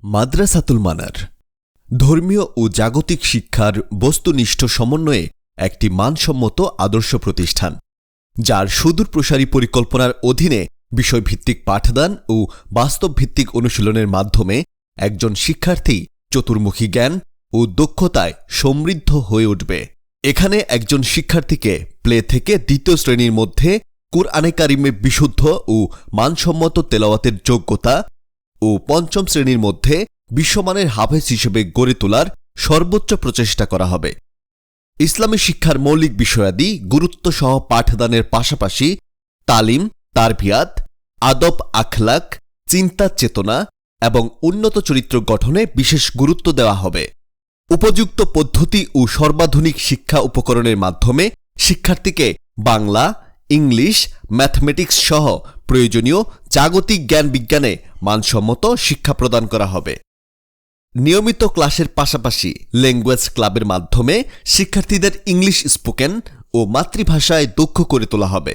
মাদ্রাসাতুল মানার ধর্মীয় ও জাগতিক শিক্ষার বস্তুনিষ্ঠ সমন্বয়ে একটি মানসম্মত আদর্শ প্রতিষ্ঠান, যার সুদূরপ্রসারী পরিকল্পনার অধীনে বিষয়ভিত্তিক পাঠদান ও বাস্তবভিত্তিক অনুশীলনের মাধ্যমে একজন শিক্ষার্থী চতুর্মুখী জ্ঞান ও দক্ষতায় সমৃদ্ধ হয়ে উঠবে। এখানে একজন শিক্ষার্থীকে প্লে থেকে দ্বিতীয় শ্রেণীর মধ্যে কুরআনে কারিমে বিশুদ্ধ ও মানসম্মত তেলাওয়াতের যোগ্যতা ও পঞ্চম শ্রেণীর মধ্যে বিশ্বমানের হাফেজ হিসেবে গড়ে তোলার সর্বোচ্চ প্রচেষ্টা করা হবে। ইসলামী শিক্ষার মৌলিক বিষয়াদি গুরুত্বসহ পাঠদানের পাশাপাশি তালিম, তারবিয়াত, আদব, আখলাক, চিন্তা চেতনা এবং উন্নত চরিত্র গঠনে বিশেষ গুরুত্ব দেওয়া হবে। উপযুক্ত পদ্ধতি ও সর্বাধুনিক শিক্ষা উপকরণের মাধ্যমে শিক্ষার্থীকে বাংলা, ইংলিশ, ম্যাথমেটিক্স সহ প্রয়োজনীয় জাগতিক জ্ঞান বিজ্ঞানে মানসম্মত শিক্ষা প্রদান করা হবে। নিয়মিত ক্লাসের পাশাপাশি ল্যাঙ্গুয়েজ ক্লাবের মাধ্যমে শিক্ষার্থীদের ইংলিশ স্পোকেন ও মাতৃভাষায় দক্ষ করে তোলা হবে।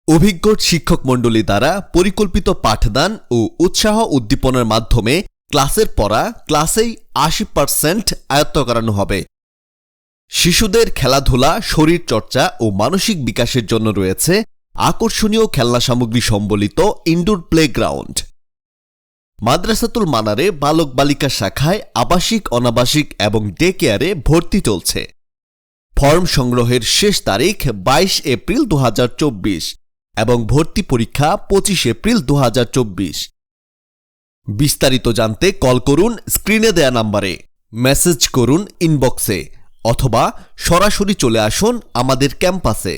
অভিজ্ঞ শিক্ষক মণ্ডলী দ্বারা পরিকল্পিত পাঠদান ও উৎসাহ উদ্দীপনার মাধ্যমে ক্লাসের পড়া ক্লাসেই ৮০% আয়ত্ত করানো হবে। শিশুদের খেলাধুলা, শরীরচর্চা ও মানসিক বিকাশের জন্য রয়েছে আকর্ষণীয় খেলনা সামগ্রী সম্বলিত ইনডোর প্লেগ্রাউন্ড। মাদ্রাসাতুল মানারে বালক বালিকা শাখায় আবাসিক, অনাবাসিক এবং ডে কেয়ারে ভর্তি চলছে। ফর্ম সংগ্রহের শেষ তারিখ ২২ এপ্রিল ২০২৪ এবং ভর্তি পরীক্ষা ২৫ এপ্রিল ২০২৪। বিস্তারিত জানতে কল করুন স্ক্রিনে দেয়া নাম্বারে, মেসেজ করুন ইনবক্সে অথবা সরাসরি চলে আসুন আমাদের ক্যাম্পাসে।